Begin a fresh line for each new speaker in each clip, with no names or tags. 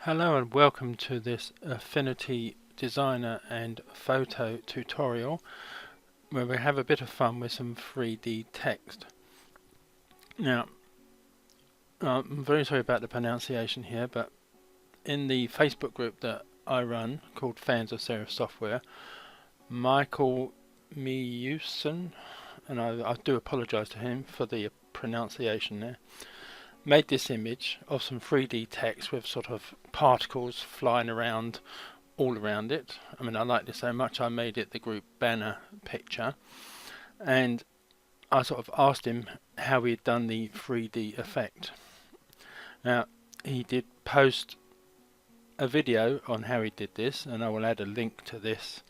Hello and welcome to this Affinity Designer and Photo tutorial where we have a bit of fun with some 3D text. Now, I'm very sorry about the pronunciation here, but in the Facebook group that I run called Fans of Serif Software, Michael Mewson, and I do apologise to him for the pronunciation there, made this image of some 3D text with sort of particles flying around all around it. I mean, I like this so much I made it the group banner picture, and I sort of asked him how he had done the 3D effect. Now, he did post a video on how he did this, and I will add a link to this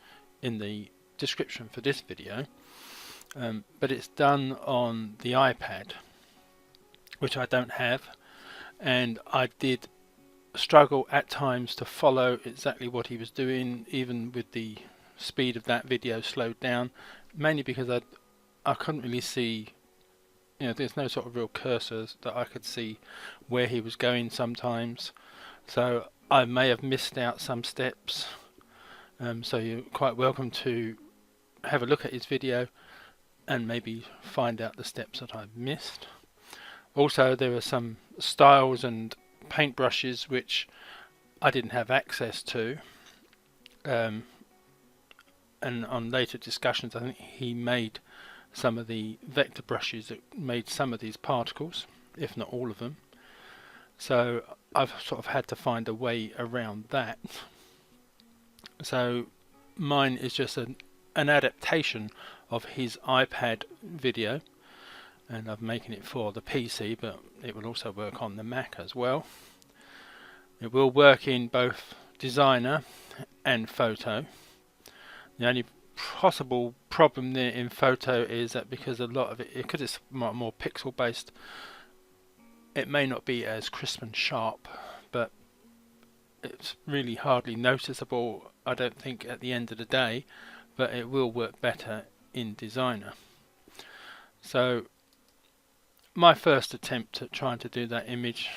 in the description for this video, but it's done on the iPad, which I don't have, and I did struggle at times to follow exactly what he was doing, even with the speed of that video slowed down, mainly because I couldn't really see, there's no sort of real cursors that I could see where he was going sometimes, so I may have missed out some steps. So you're quite welcome to have a look at his video and maybe find out the steps that I've missed. Also, there are some styles and paintbrushes which I didn't have access to, and on later discussions I think he made some of the vector brushes that made some of these particles, if not all of them, so I've sort of had to find a way around that. So mine is just an adaptation of his iPad video, and I'm making it for the PC, but it will also work on the Mac as well. It will work in both Designer and Photo. The only possible problem there in Photo is that because a lot of it, because it's more pixel based, it may not be as crisp and sharp, but it's really hardly noticeable, I don't think, at the end of the day, but it will work better in Designer. So my first attempt at trying to do that image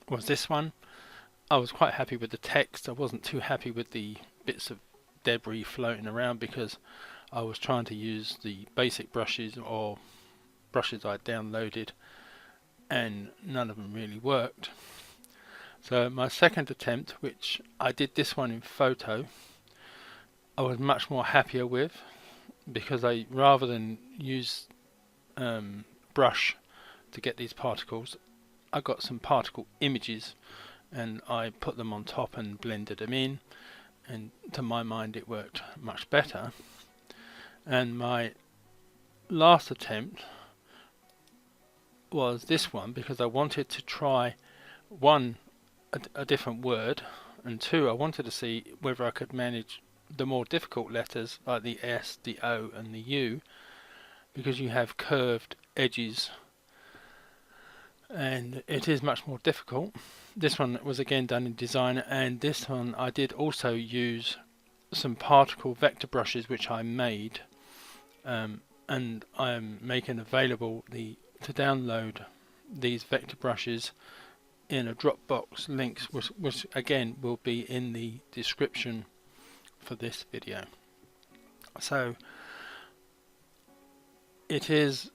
was this one. I was quite happy with the text. I wasn't too happy with the bits of debris floating around because I was trying to use the basic brushes or brushes I downloaded, and none of them really worked. So my second attempt, which I did this one in Photo, I was much more happier with, because I, rather than use brush to get these particles, I got some particle images and I put them on top and blended them in, and to my mind it worked much better. And my last attempt was this one, because I wanted to try one, a different word, and two, I wanted to see whether I could manage the more difficult letters like the S, the O and the U, because you have curved edges and it is much more difficult. This one was again done in Designer, and this one I did also use some particle vector brushes which I made, and I am making available to download these vector brushes in a Dropbox link, which again will be in the description for this video. So it is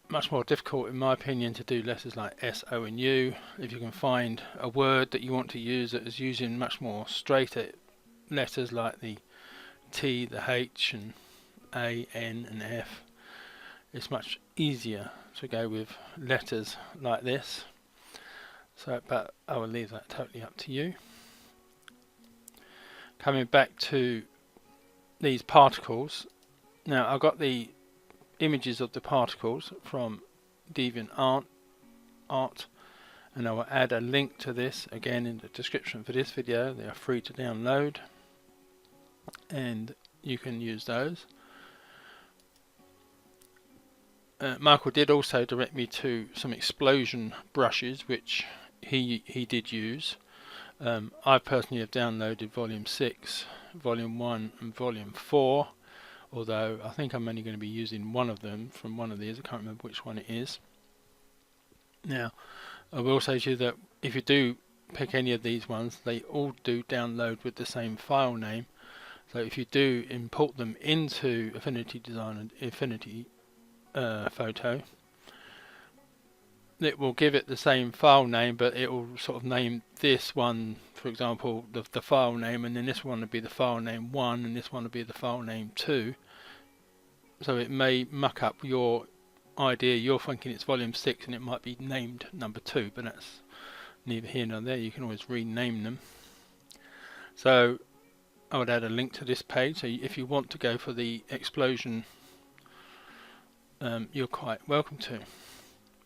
much more difficult, in my opinion, to do letters like S, O and U. If you can find a word that you want to use that is using much more straighter letters like the T, the H and A, N and F, it's much easier to go with letters like this. So, but I will leave that totally up to you. Coming back to these particles, now I got the images of the particles from DeviantArt, and I will add a link to this again in the description for this video. They are free to download and you can use those. Michael did also direct me to some explosion brushes which he did use. I personally have downloaded volume 6, volume 1 and volume 4, although I think I'm only going to be using one of them from one of these. I can't remember which one it is. Now, I will say to you that if you do pick any of these ones, they all do download with the same file name. So if you do import them into Affinity Design and Affinity Photo, it will give it the same file name, but it will sort of name this one, for example, the file name, and then this one would be the file name 1, and this one would be the file name 2. So it may muck up your idea. You're thinking it's volume 6 and it might be named number 2, but that's neither here nor there. You can always rename them. So I would add a link to this page, so if you want to go for the explosion, you're quite welcome to.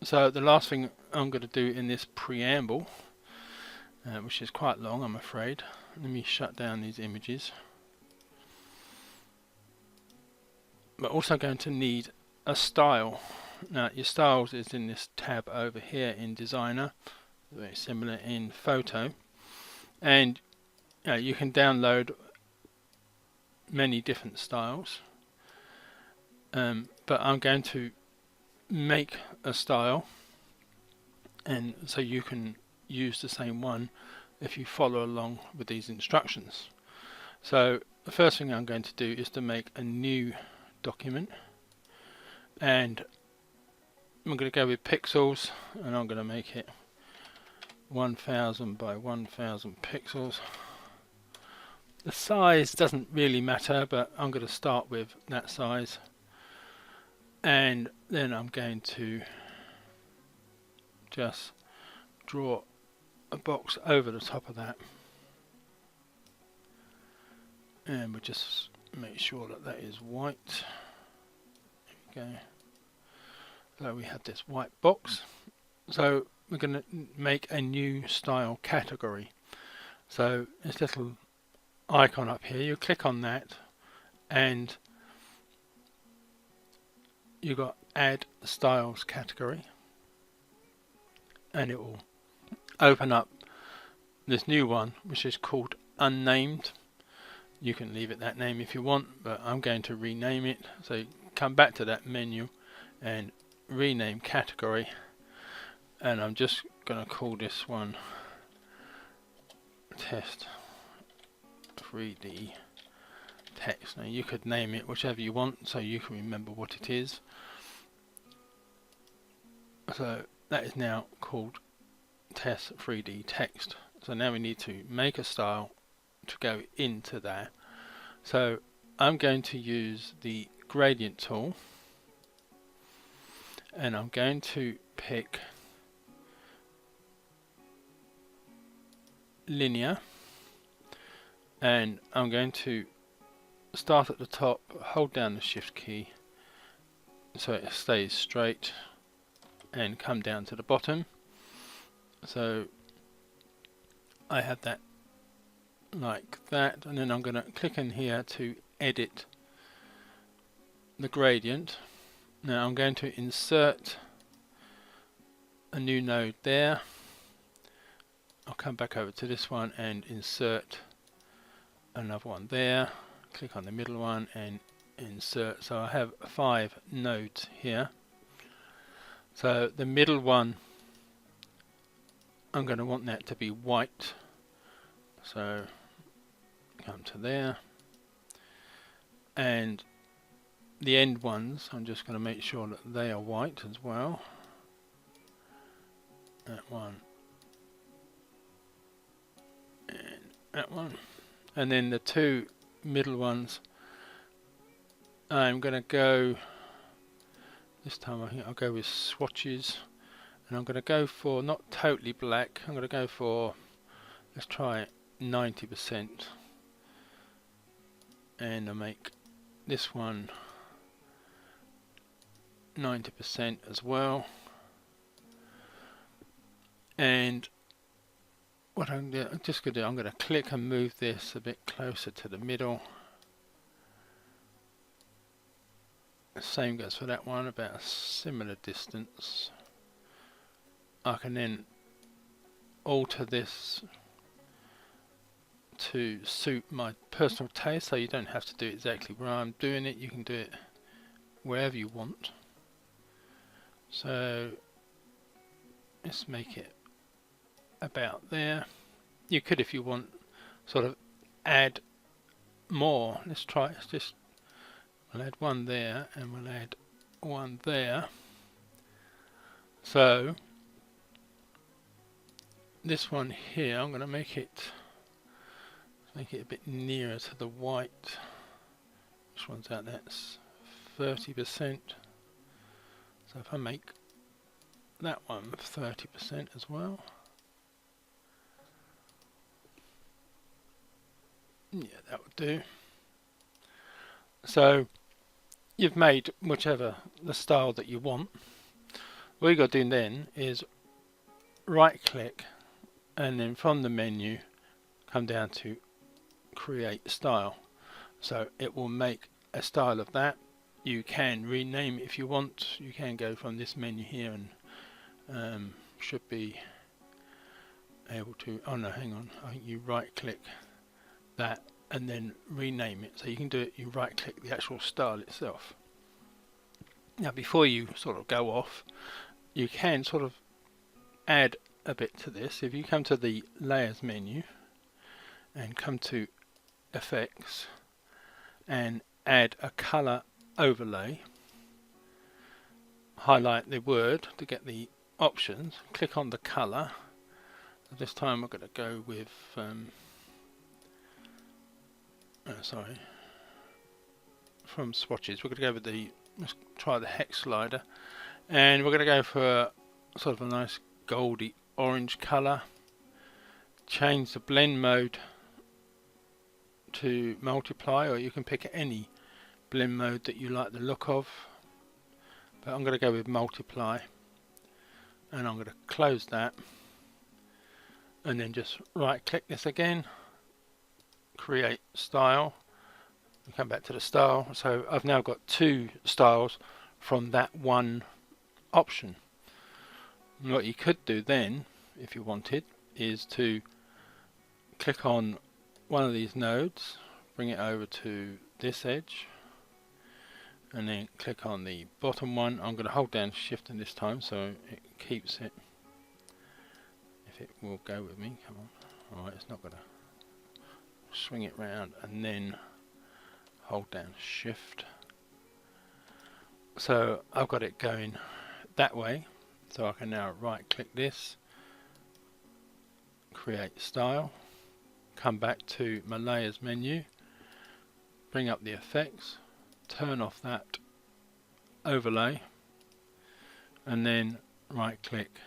So the last thing I'm going to do in this preamble, which is quite long, I'm afraid. Let me shut down these images. We're also going to need a style. Now your styles is in this tab over here in Designer, very similar in Photo, and you can download many different styles, but I'm going to make a style, and so you can use the same one if you follow along with these instructions. So the first thing I'm going to do is to make a new document, and I'm going to go with pixels, and I'm going to make it 1000 by 1000 pixels. The size doesn't really matter, but I'm going to start with that size, and then I'm going to just draw a box over the top of that, and we'll just make sure that that is white. There we go. So we have this white box. So we're going to make a new style category. So this little icon up here, you click on that, and you got add styles category, and it will open up this new one, which is called unnamed. You can leave it that name if you want, but I'm going to rename it. So come back to that menu and rename category, and I'm just going to call this one test 3D text. Now you could name it whichever you want so you can remember what it is. So that is now called test 3D text. So now we need to make a style to go into there. So I'm going to use the gradient tool, and I'm going to pick linear, and I'm going to start at the top, hold down the shift key so it stays straight, and come down to the bottom. So I have that like that, and then I'm going to click in here to edit the gradient. Now I'm going to insert a new node there. I'll come back over to this one and insert another one there. Click on the middle one and insert. So I have 5 nodes here. So the middle one, I'm going to want that to be white. So come to there, and the end ones, I'm just going to make sure that they are white as well. That one and that one, and then the 2 middle ones, I'm going to go, this time I think I'll go with swatches, and I'm going to go for not totally black, I'm going to go for, let's try 90%, and I'll make this one 90% as well. And what I'm just going to do, I'm going to click and move this a bit closer to the middle. The same goes for that one, about a similar distance. I can then alter this to suit my personal taste, so you don't have to do it exactly where I'm doing it, you can do it wherever you want. So let's make it about there. You could, if you want, sort of add more. Let's just, we'll add one there and we'll add one there. So this one here, I'm going to make it a bit nearer to the white. Which one's that? That's 30%. So if I make that one 30% as well. Yeah, that would do. So you've made whichever the style that you want. What you got to do then is right click and then from the menu come down to create style. So it will make a style of that. You can rename it if you want. You can go from this menu here and should be able to, oh no, hang on, I think you right click that and then rename it. So you can do it, you right click the actual style itself. Now before you sort of go off, you can sort of add a bit to this. If you come to the layers menu and come to effects and add a color overlay, highlight the word to get the options, click on the color. This time we're going to go with from swatches we're going to go with let's try the hex slider, and we're going to go for sort of a nice goldy orange color. Change the blend mode to multiply, or you can pick any blend mode that you like the look of, but I'm going to go with multiply, and I'm going to close that and then just right click this again, create style, and come back to the style. So I've now got two styles from that one option. And what you could do then, if you wanted, is to click on one of these nodes, bring it over to this edge, and then click on the bottom one. I'm going to hold down shift in this time so it keeps it, if it will go with me. Come on. Alright, it's not going to swing it round, and then hold down shift. So I've got it going that way, so I can now right click this, create style, come back to my layers menu, bring up the effects, turn off that overlay, and then right click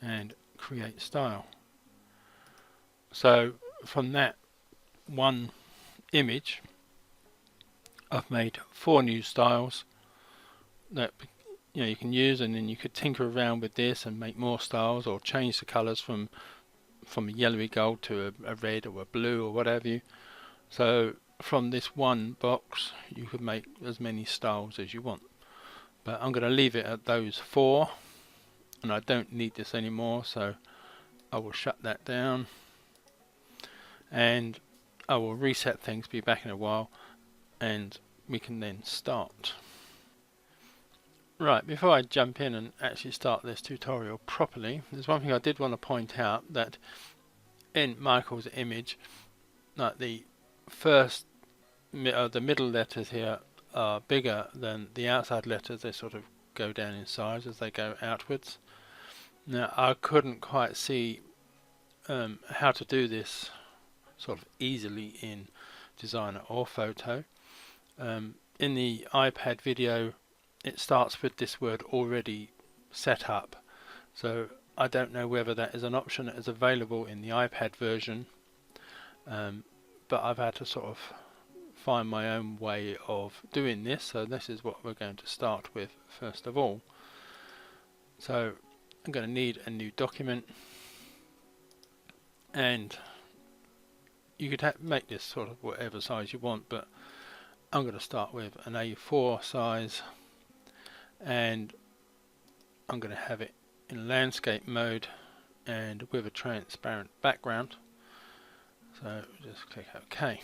and create style. So from that one image I've made 4 new styles that you can use, and then you could tinker around with this and make more styles or change the colours from a yellowy gold to a red or a blue or whatever. So from this one box you could make as many styles as you want, but I'm going to leave it at those 4, and I don't need this anymore, so I will shut that down and I will reset things, be back in a while, and we can then start. Right, before I jump in and actually start this tutorial properly, there's one thing I did want to point out, that in Michael's image, like the middle letters here are bigger than the outside letters. They sort of go down in size as they go outwards. Now I couldn't quite see how to do this sort of easily in Designer or Photo. In the iPad video it starts with this word already set up, so I don't know whether that is an option that is available in the iPad version, but I've had to sort of find my own way of doing this, so this is what we're going to start with first of all. So I'm going to need a new document, and you could make this sort of whatever size you want, but I'm going to start with an A4 size, and I'm going to have it in landscape mode and with a transparent background. So just click OK.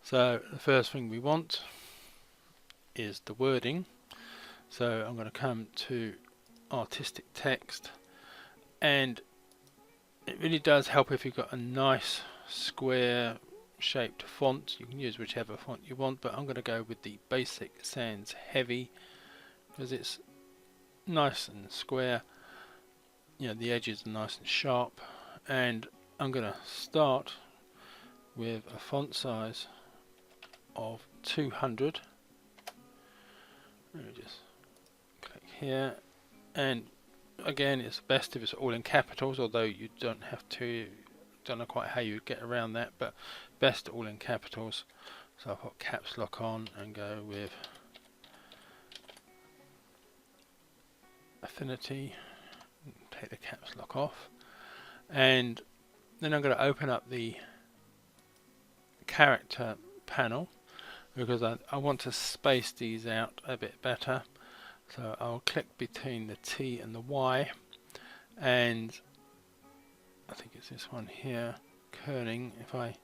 So the first thing we want is the wording. So I'm going to come to artistic text, and it really does help if you've got a nice square shaped font. You can use whichever font you want, but I'm going to go with the Basic Sans Heavy because it's nice and square. You know, the edges are nice and sharp, and I'm going to start with a font size of 200. Let me just click here, and again, it's best if it's all in capitals, although you don't have to. Don't know quite how you get around that, but best all in capitals. So I'll put caps lock on and go with Affinity, take the caps lock off, and then I'm going to open up the character panel because I want to space these out a bit better. So I'll click between the T and the Y, and I think it's this one here, kerning. If I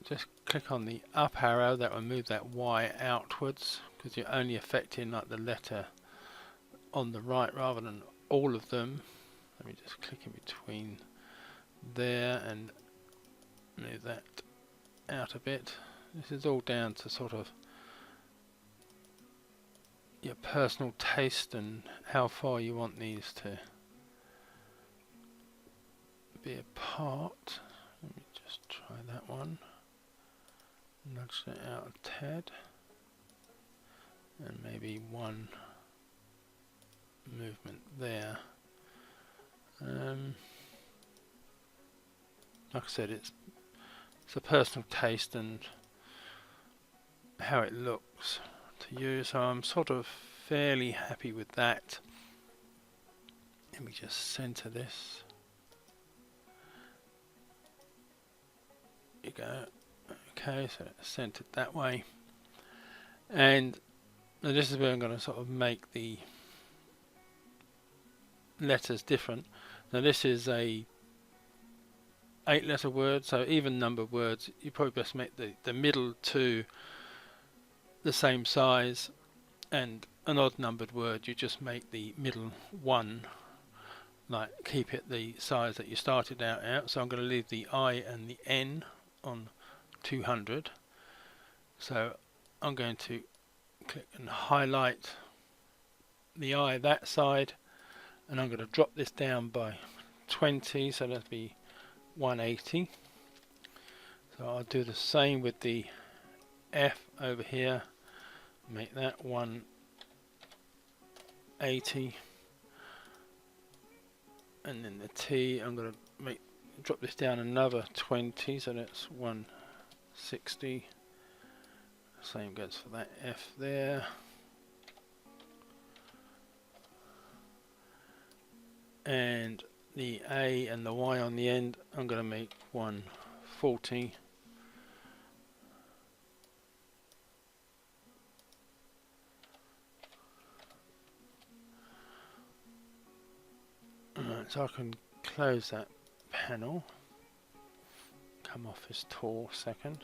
just click on the up arrow, that will move that Y outwards because you're only affecting like the letter on the right rather than all of them. Let me just click in between there and move that out a bit. This is all down to sort of your personal taste and how far you want these to be apart. Let me just try that one. Nudge that out a tad, and maybe one movement there. Like I said, it's a personal taste and how it looks to you, so I'm sort of fairly happy with that. Let me just center this. There you go. Okay, so it's centered that way, and this is where I'm going to sort of make the letters different. Now this is a 8-letter word, so even numbered words you probably best make the middle two the same size, and an odd numbered word you just make the middle one, like keep it the size that you started out at. So I'm going to leave the I and the N on 200. So I'm going to click and highlight the I that side, and I'm going to drop this down by 20, so that'll be 180. So I'll do the same with the F over here, make that 180, and then the T I'm going to drop this down another 20, so that's 160. Same goes for that F there. And the A and the Y on the end I'm going to make 140. Alright, so I can close that panel, come off this tool second.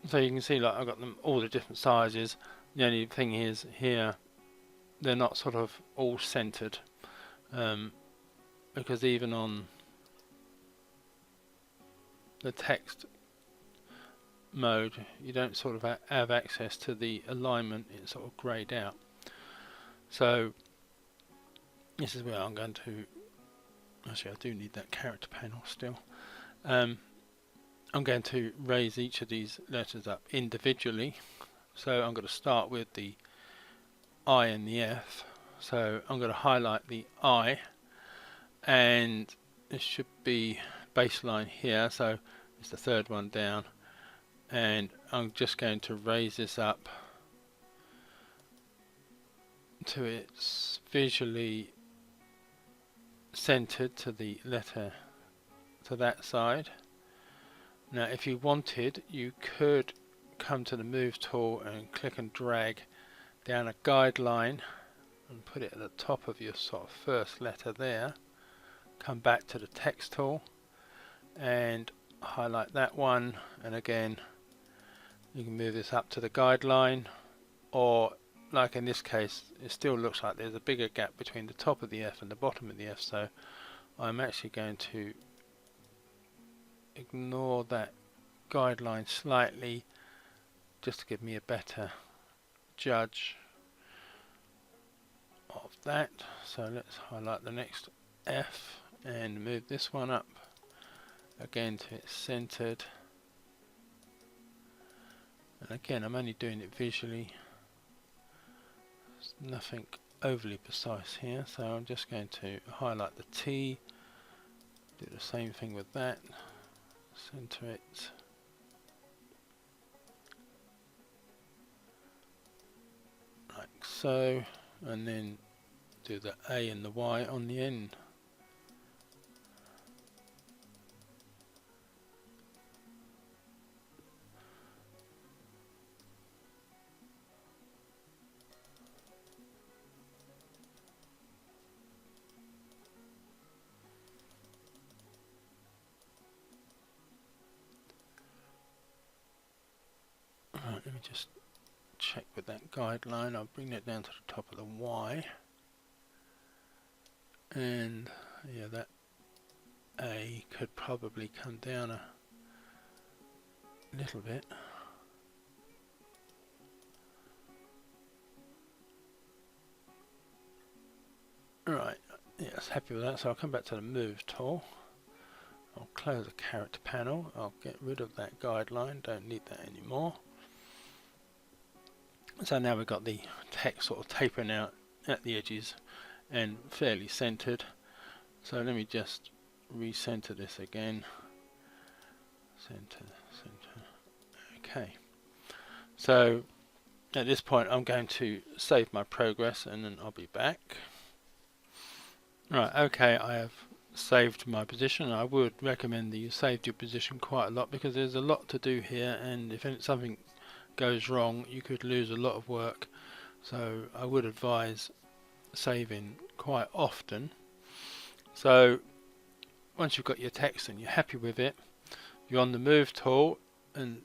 So you can see, like, I've got them all the different sizes. The only thing is here they're not sort of all centered, because even on the text mode you don't sort of have access to the alignment. It's sort of greyed out. So this is where I'm going to, actually I do need that character panel still. I'm going to raise each of these letters up individually. So I'm going to start with the I and the F. So I'm going to highlight the I, and it should be baseline here, so it's the third one down, and I'm just going to raise this up to it's visually centered to the letter to that side. Now if you wanted, you could come to the move tool and click and drag down a guideline and put it at the top of your sort of first letter there. Come back to the text tool and highlight that one, and again you can move this up to the guideline, or like in this case, it still looks like there's a bigger gap between the top of the F and the bottom of the F, so I'm actually going to ignore that guideline slightly just to give me a better judge of that. So let's highlight the next F and move this one up again to its centered. And again, I'm only doing it visually. There's nothing overly precise here, so I'm just going to highlight the T, do the same thing with that, center it, like so, and then do the A and the Y on the end. Right, let me just check with that guideline. I'll bring that down to the top of the Y, and yeah, that A could probably come down a little bit. Right, yes, happy with that. So I'll come back to the Move tool. I'll close the character panel. I'll get rid of that guideline. Don't need that anymore. So now we've got the text sort of tapering out at the edges and fairly centered. So let me just recenter this again. Center, center. Okay. So at this point I'm going to save my progress and then I'll be back. Right, okay, I have saved my position. I would recommend that you saved your position quite a lot because there's a lot to do here, and if something goes wrong you could lose a lot of work, so I would advise saving quite often. So once you've got your text and you're happy with it, you're on the Move tool, and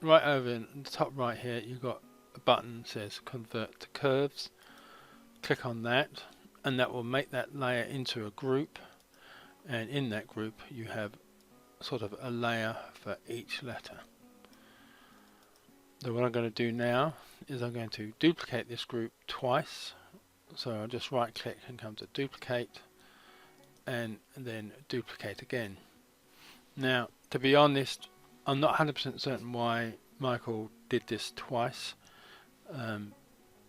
right over in the top right here you've got a button that says Convert to Curves. Click on that and that will make that layer into a group, and in that group you have sort of a layer for each letter. So what I'm going to do now is I'm going to duplicate this group twice. So I'll just right click and come to duplicate and then duplicate again. Now to be honest, I'm not 100% certain why Michael did this twice.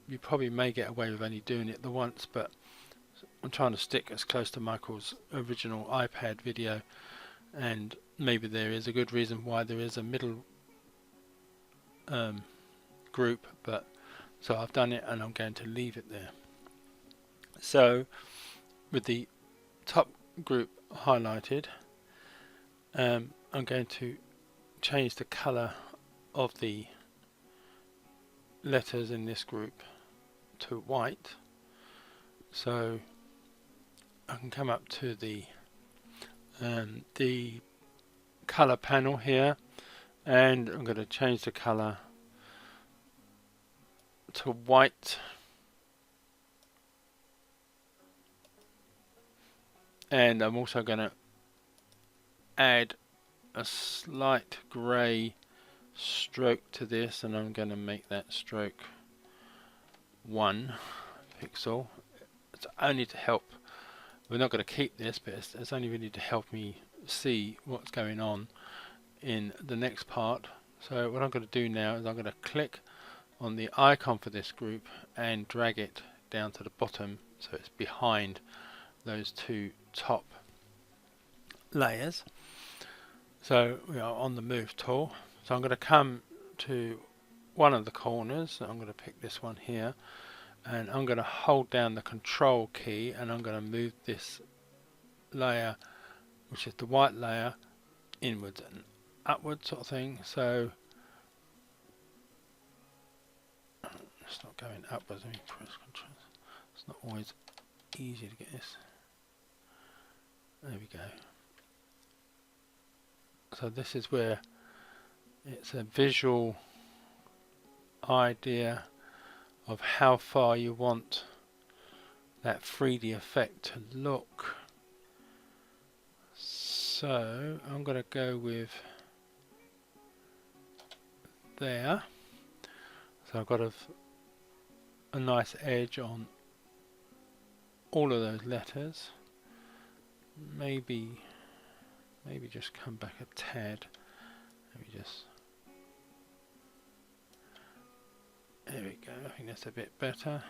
You probably may get away with only doing it the once, but I'm trying to stick as close to Michael's original iPad video, and maybe there is a good reason why there is a middle group, but so I've done it and I'm going to leave it there. So with the top group highlighted, I'm going to change the color of the letters in this group to white. So I can come up to the color panel here, and I'm going to change the color to white, and I'm also going to add a slight grey stroke to this, and I'm going to make that stroke 1 pixel. It's only to help, we're not going to keep this, but it's only really to help me see what's going on in the next part. So what I'm going to do now is I'm going to click on the icon for this group and drag it down to the bottom so it's behind those two top layers. So we are on the Move tool. So I'm going to come to one of the corners. I'm going to pick this one here, and I'm going to hold down the Control key, and I'm going to move this layer, which is the white layer, inwards and upwards sort of thing. So it's not going upwards. Let me press Control. It's not always easy to get this. There we go. So this is where it's a visual idea of how far you want that 3D effect to look. So I'm going to go with there. So I've got a nice edge on all of those letters. Maybe just come back a tad. Maybe just, there we go. I think that's a bit better.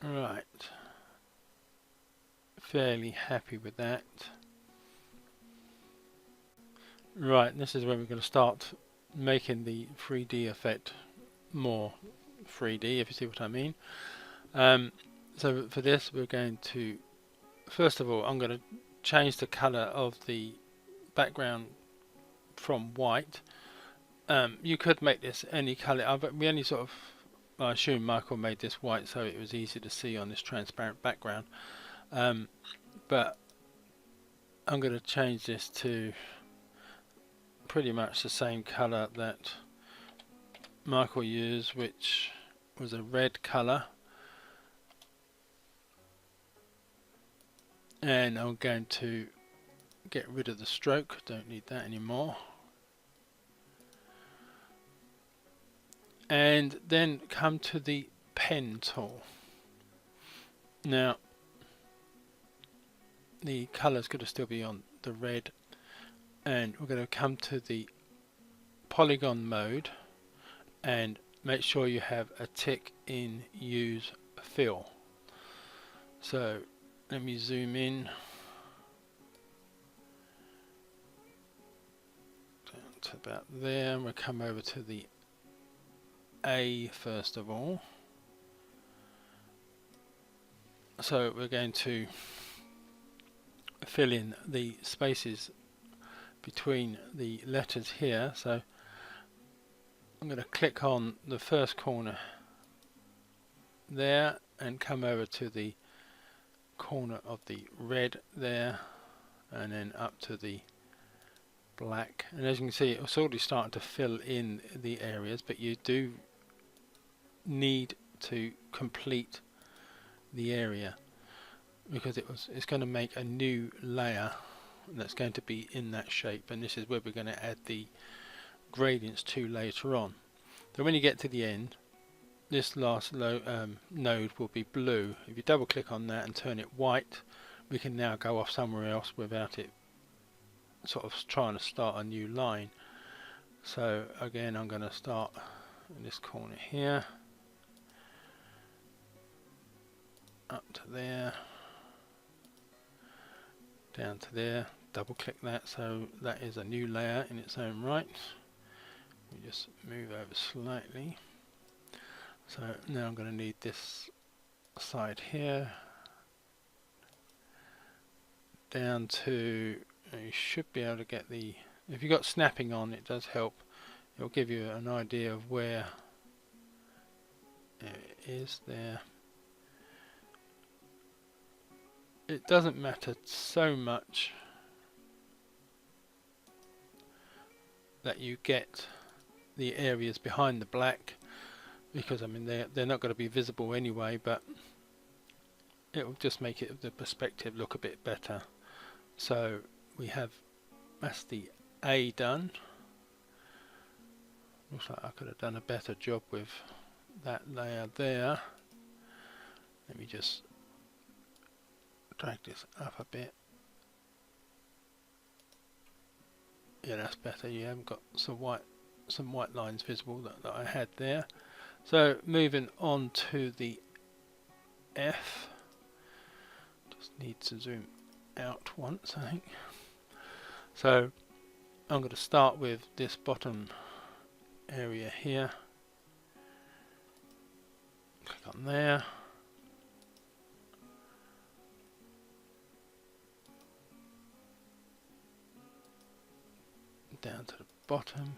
Right. Fairly happy with that. Right, this is where we're going to start making the 3D effect more 3D, if you see what I mean. So for this we're going to, first of all, I'm going to change the colour of the background from white. You could make this any colour, but we only sort of, I assume Michael made this white so it was easy to see on this transparent background. But I'm going to change this to pretty much the same colour that Michael used, which was a red colour. And I'm going to get rid of the stroke, don't need that anymore. And then come to the pen tool. Now the colour's going to still be on the red, and we're going to come to the polygon mode and make sure you have a tick in use fill. So let me zoom in down to about there, and we'll come over to the A first of all. So we're going to fill in the spaces between the letters here. So I'm going to click on the first corner there and come over to the corner of the red there, and then up to the black. And as you can see, it's already starting to fill in the areas, but you do need to complete the area because it's going to make a new layer that's going to be in that shape, and this is where we're going to add the gradients to later on. So when you get to the end, this last node will be blue. If you double click on that and turn it white, we can now go off somewhere else without it sort of trying to start a new line. So again, I'm going to start in this corner here, up to there, down to there, double click that, so that is a new layer in its own right. We just move over slightly. So now I'm going to need this side here down to, you should be able to get the, if you've got snapping on, it does help. It'll give you an idea of where it is there. It doesn't matter so much that you get the areas behind the black, because I mean they're not going to be visible anyway, but it will just make it, the perspective, look a bit better. So we have, that's the A done. Looks like I could have done a better job with that layer there. Let me just drag this up a bit. Yeah, that's better. You haven't got some white lines visible that I had there. So moving on to the F. Just need to zoom out once, I think. So I'm going to start with this bottom area here. Click on there. Down to the bottom,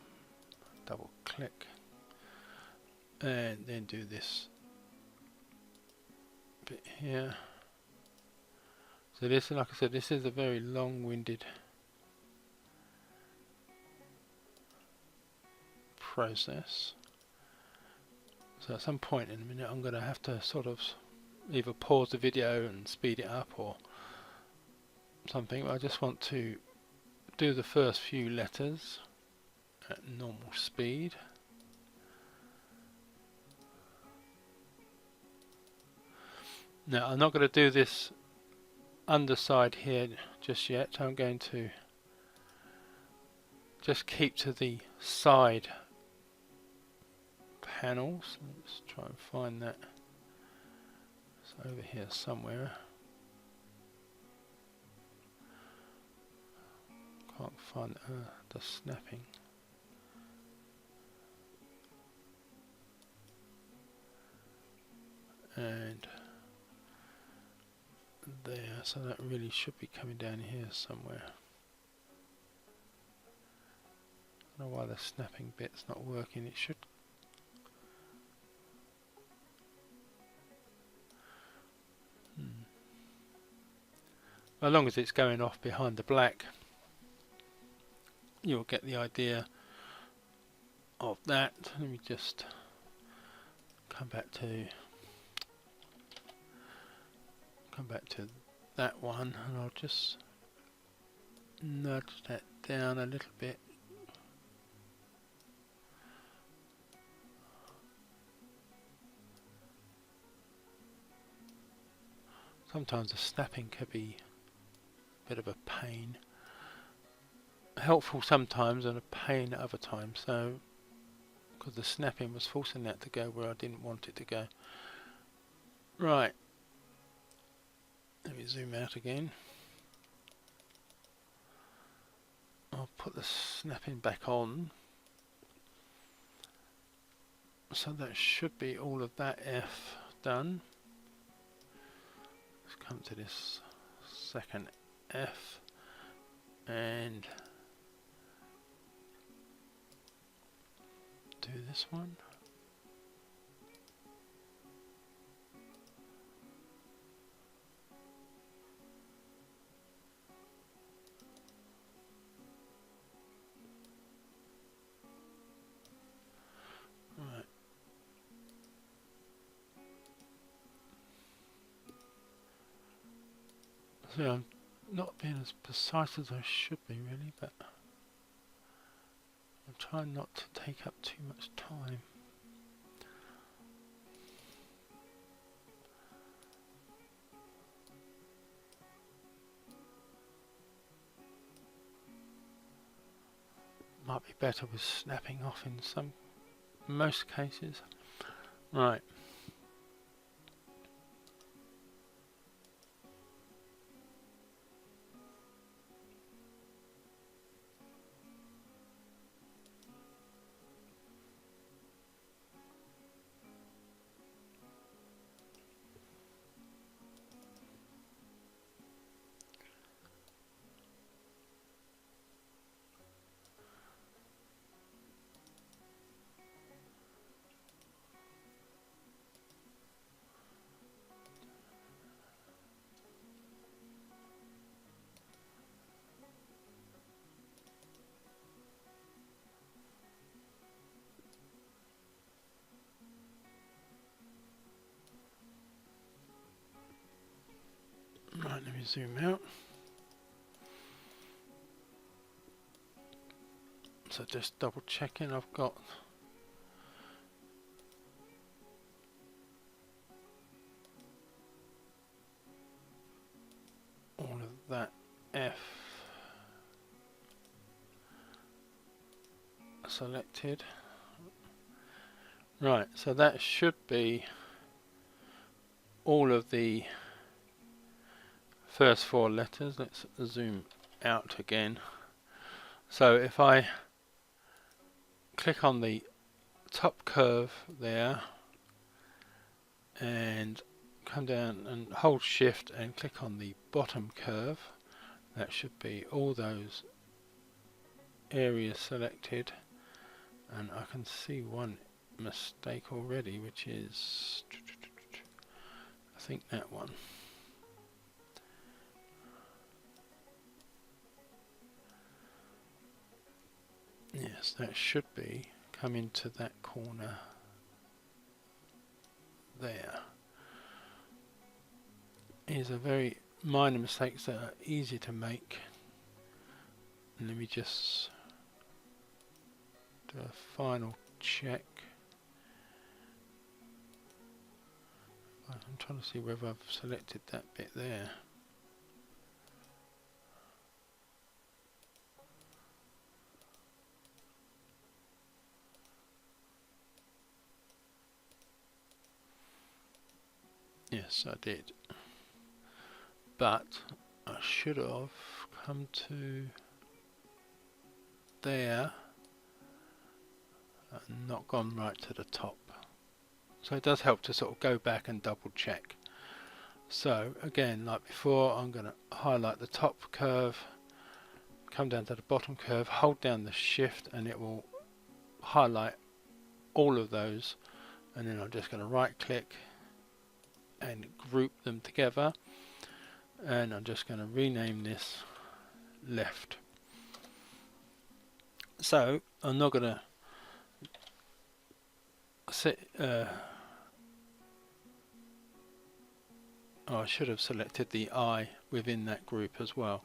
double click, and then do this bit here. So this, like I said, this is a very long-winded process. So at some point in a minute I'm going to have to sort of either pause the video and speed it up or something. I just want to do the first few letters at normal speed. Now I'm not going to do this underside here just yet. I'm going to just keep to the side panels. Let's try and find that. It's over here somewhere. Can't find the snapping. And there, so that really should be coming down here somewhere. I don't know why the snapping bit's not working. It should. As long as it's going off behind the black, you'll get the idea of that. Let me just come back to that one, and I'll just nudge that down a little bit. Sometimes the snapping can be a bit of a pain. Helpful sometimes and a pain at other times. So, because the snapping was forcing that to go where I didn't want it to go. Right. Let me zoom out again. I'll put the snapping back on. So that should be all of that F done. Let's come to this second F and do this one. Right. So I'm not being as precise as I should be really, but I'm trying not to take up too much time. Might be better with snapping off in most cases. Right. Right, let me zoom out. So just double checking I've got all of that F selected. Right, so that should be all of the first four letters. Let's zoom out again. So if I click on the top curve there and come down and hold shift and click on the bottom curve, that should be all those areas selected, and I can see one mistake already, which is I think that one. Yes, that should be come into that corner there. These are very minor mistakes that are easy to make. And let me just do a final check. I'm trying to see whether I've selected that bit there. Yes, I did. But I should have come to there and not gone right to the top. So it does help to sort of go back and double check. So again, like before, I'm going to highlight the top curve, come down to the bottom curve, hold down the shift, and it will highlight all of those. And then I'm just going to right click and group them together, and I'm just going to rename this left. So I'm not going to set I should have selected the I within that group as well.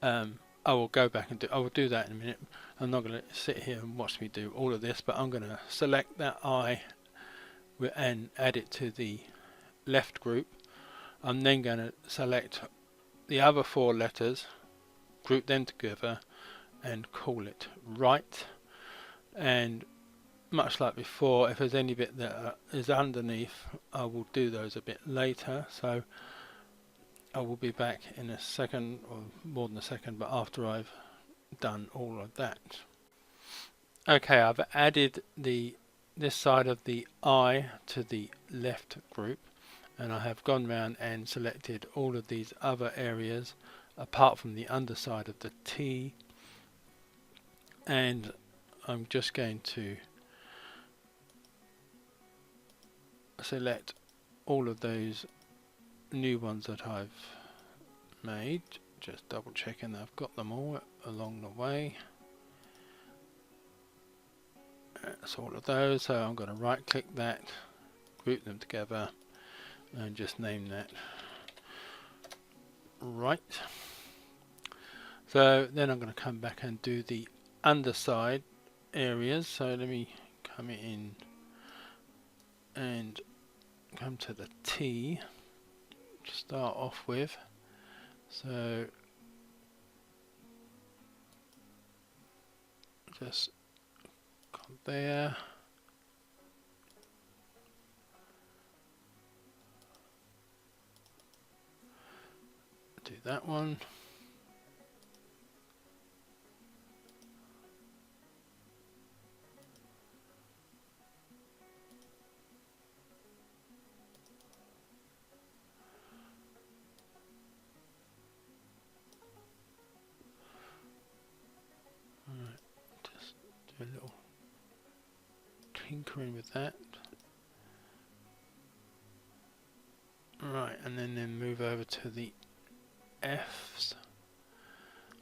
I will go back and I will do that in a minute. I'm not going to sit here and watch me do all of this, but I'm going to select that I and add it to the left group. I'm then going to select the other 4 letters, group them together, and call it right. And much like before, if there's any bit that is underneath, I will do those a bit later. So I will be back in a second, or more than a second, but after I've done all of that. Okay, I've added this side of the I to the left group, and I have gone round and selected all of these other areas apart from the underside of the T, and I'm just going to select all of those new ones that I've made, just double checking that I've got them all along the way. That's all of those, so I'm going to right click that, group them together, and just name that right. So then I'm going to come back and do the underside areas. So let me come in and come to the T to start off with. So just come there, do that one. Just do a little tinkering with that. Right, and then move over to the F's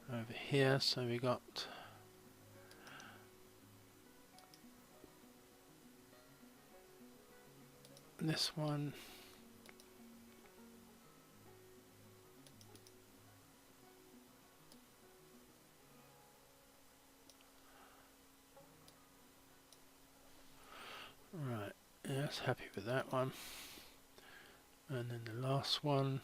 over here. So we got this one. Right, yes, happy with that one. And then the last one.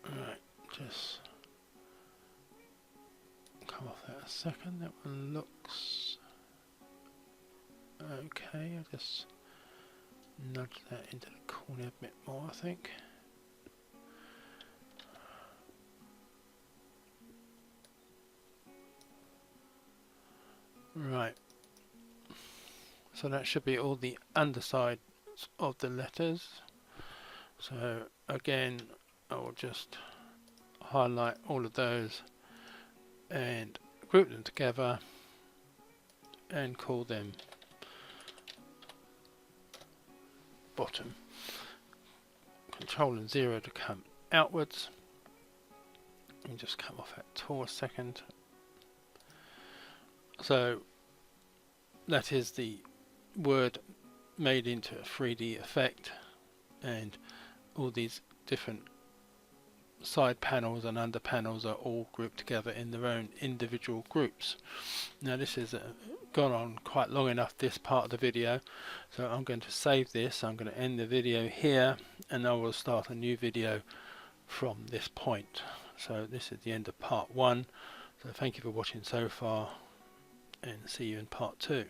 Right, just come off that a second. That one looks okay. I'll just nudge that into the corner a bit more, I think. Right, so that should be all the undersides of the letters. So again, I will just highlight all of those and group them together and call them bottom. Control and 0 to come outwards. And just come off that tool a second. So that is the word made into a 3D effect, and all these different side panels and under panels are all grouped together in their own individual groups. Now this has gone on quite long enough, this part of the video, so I'm going to save this. I'm going to end the video here, and I will start a new video from this point. So this is the end of part 1. So thank you for watching so far, and see you in part 2.